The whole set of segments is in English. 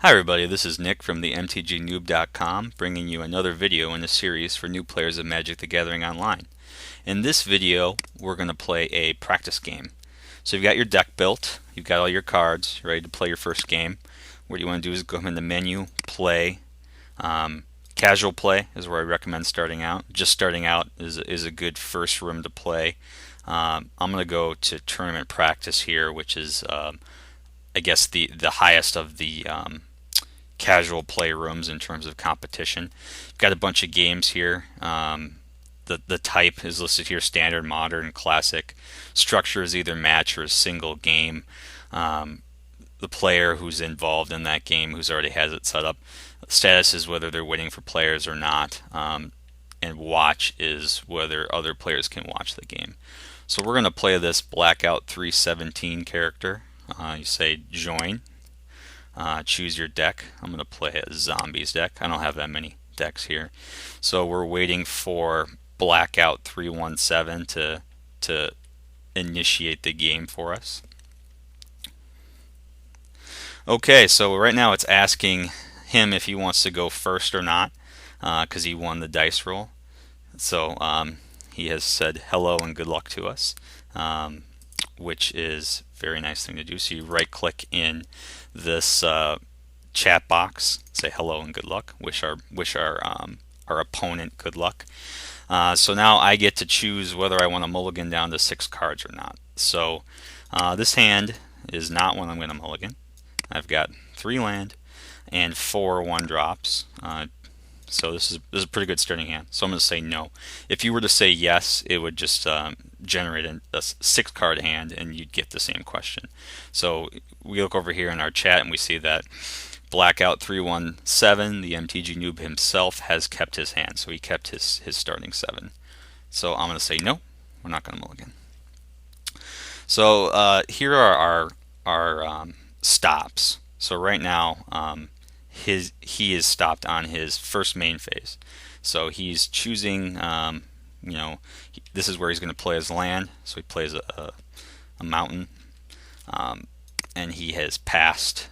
Hi everybody, this is Nick from the MTGNoob.com bringing you another video in a series for new players of Magic the Gathering Online. In this video, we're going to play a practice game. So you've got your deck built, you've got all your cards, you're ready to play your first game. What you want to do is go in the menu, play. Casual play is where I recommend starting out. Just starting out is a good first room to play. I'm going to go to tournament practice here, which is I guess the highest of the casual play rooms in terms of competition. You've got a bunch of games here. The type is listed here: standard, modern, classic. Structure is either match or a single game. The player who's involved in that game, who's already has it set up. Status is whether they're waiting for players or not. And watch is whether other players can watch the game. So we're going to play this Blackout 317 character. You say join. Choose your deck. I'm going to play a zombies deck. I don't have that many decks here. So we're waiting for Blackout 317 to initiate the game for us. Okay, so right now it's asking him if he wants to go first or not, because he won the dice roll. So he has said hello and good luck to us, which is a very nice thing to do. So you right click in this chat box, say hello and good luck, wish our opponent good luck. So now I get to choose whether I want to mulligan down to 6 cards or not. So this hand is not one I'm going to mulligan. I've got 3 land and 4 1-drops. So this is a pretty good starting hand. So I'm going to say no. If you were to say yes, it would just generate a 6-card hand, and you'd get the same question. So we look over here in our chat, and we see that Blackout 317, the MTG noob himself, has kept his hand. So he kept his starting 7. So I'm going to say no. We're not going to mulligan. So here are our stops. So right now, he is stopped on his first main phase. So he's choosing, this is where he's going to play his land. So he plays a mountain, and he has passed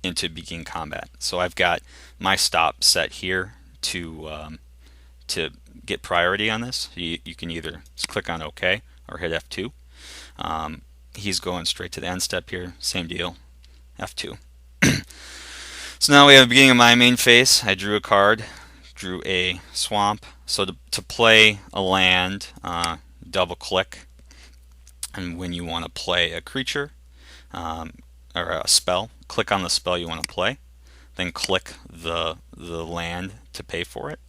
into begin combat. So I've got my stop set here to get priority on this. You can either click on OK or hit F2. He's going straight to the end step here. Same deal, F2. So now we have the beginning of my main phase. I drew a card, drew a swamp. So to play a land, double click, and when you want to play a creature or a spell, click on the spell you want to play, then click the land to pay for it.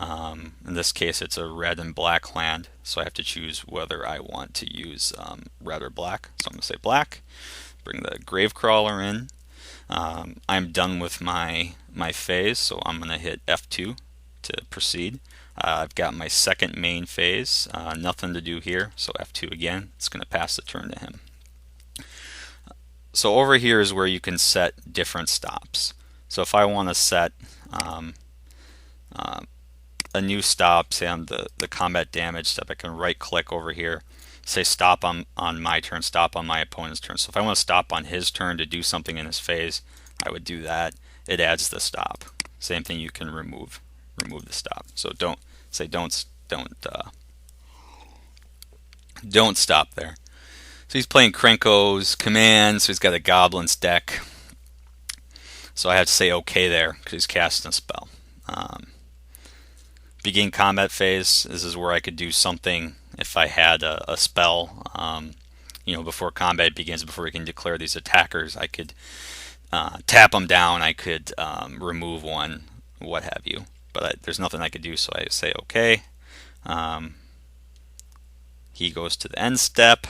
In this case, it's a red and black land, so I have to choose whether I want to use red or black. So I'm going to say black, bring the Gravecrawler in. I'm done with my phase, so I'm going to hit F2 to proceed. I've got my second main phase, nothing to do here, so F2 again. It's going to pass the turn to him. So over here is where you can set different stops. So if I want to set a new stop, say on the combat damage step, I can right click over here, say stop on my turn, stop on my opponent's turn. So if I want to stop on his turn to do something in his phase, I would do that. It adds the stop. Same thing, you can remove the stop. So don't stop there. So he's playing Krenko's command, so he's got a goblins deck. So I have to say OK there because he's casting a spell. Begin combat phase. This is where I could do something if I had a spell. Before combat begins, before we can declare these attackers, I could tap them down. I could remove one, what have you. But there's nothing I could do, so I say OK. He goes to the end step.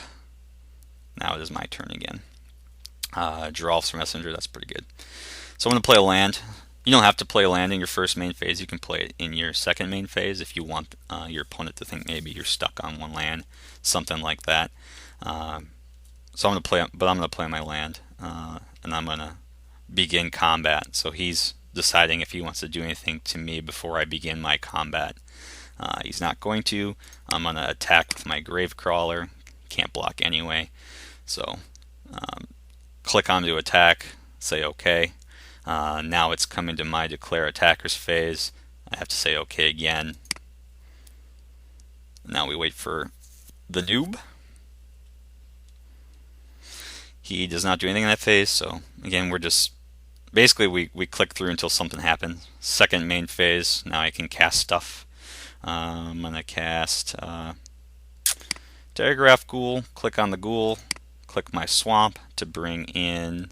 Now it is my turn again. Draw Officer Messenger, that's pretty good. So I'm going to play a land. You don't have to play a land in your first main phase. You can play it in your second main phase if you want your opponent to think maybe you're stuck on one land, something like that. So I'm going to play my land, and I'm going to begin combat. So he's deciding if he wants to do anything to me before I begin my combat. He's not going to. I'm going to attack with my Gravecrawler. Can't block anyway. So click on to attack, say OK. Now it's coming to my declare attackers phase. I have to say OK again. Now we wait for the noob. He does not do anything in that phase, so again we're just basically we click through until something happens. Second main phase, now I can cast stuff. I'm going to cast Diagraph Ghoul, click on the Ghoul, click my swamp to bring in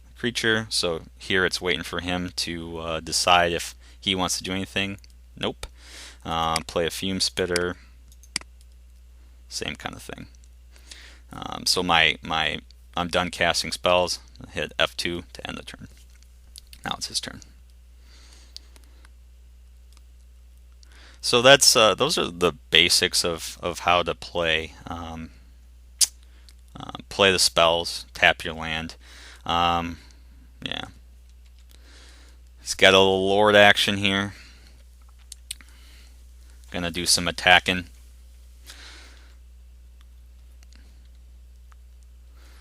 the creature. So here it's waiting for him to decide if he wants to do anything. Nope. Play a Fume Spitter, same kind of thing. So I'm done casting spells. Hit F2 to end the turn. Now it's his turn. So that's those are the basics of how to play play the spells, tap your land. Yeah, he's got a little Lord action here. Gonna do some attacking.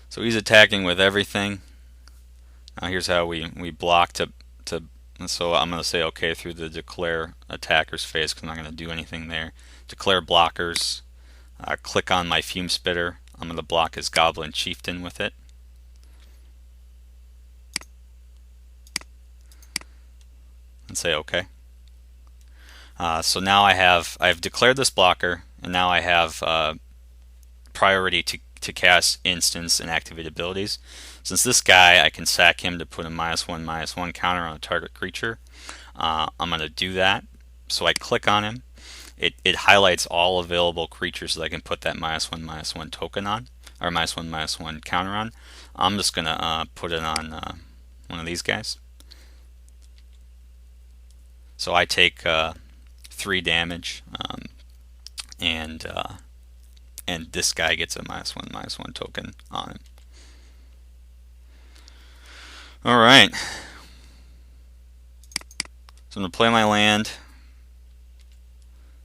So he's attacking with everything. Now here's how we block to so I'm going to say OK through the declare attackers phase because I'm not going to do anything there. Declare blockers. Click on my Fume Spitter. I'm going to block his Goblin Chieftain with it. And say OK. So now I've declared this blocker, and now I have priority to cast instants and activate abilities. Since this guy, I can sack him to put a -1/-1 counter on a target creature. I'm going to do that. So I click on him. It highlights all available creatures that I can put that -1/-1 token on, or -1/-1 counter on. I'm just going to put it on one of these guys. So I take 3 damage, and this guy gets a -1/-1 token on him. Alright. So I'm going to play my land,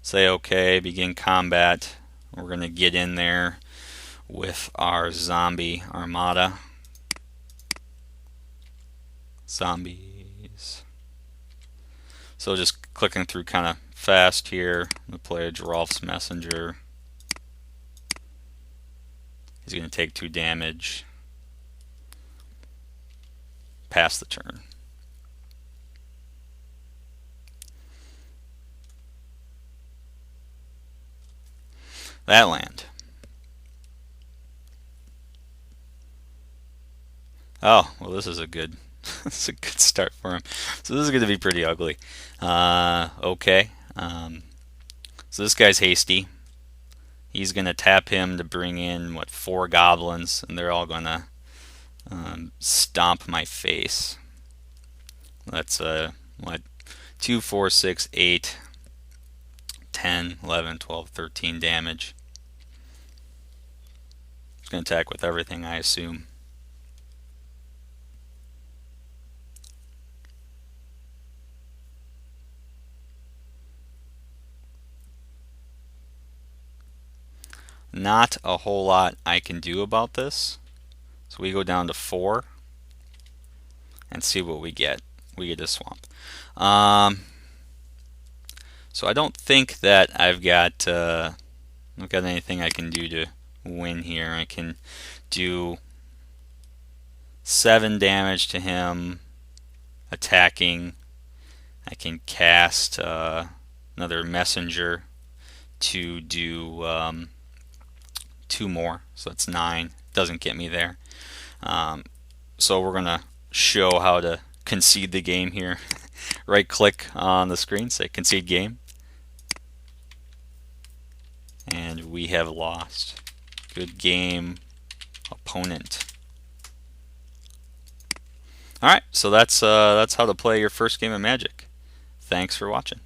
say OK, begin combat. We're going to get in there with our zombie armada. Zombies. So just clicking through kind of fast here. I'm going to play a Geralf's Messenger. He's going to take 2 damage. Pass the turn. That land. Oh, well, this is a good this is a good start for him. So this is going to be pretty ugly. Okay. So this guy's hasty. He's going to tap him to bring in 4 goblins, and they're all going to stomp my face. That's 2, 4, 6, 8, 10, 11, 12, 13 damage. It's going to attack with everything, I assume. Not a whole lot I can do about this. So we go down to 4 and see what we get. We get a swamp. So I don't think that I've got anything I can do to win here. I can do 7 damage to him attacking. I can cast another messenger to do 2 more, so that's 9. Doesn't get me there. So we're gonna show how to concede the game here. Right click on the screen, say concede game, and we have lost. Good game, opponent. Alright, so that's how to play your first game of Magic. Thanks for watching.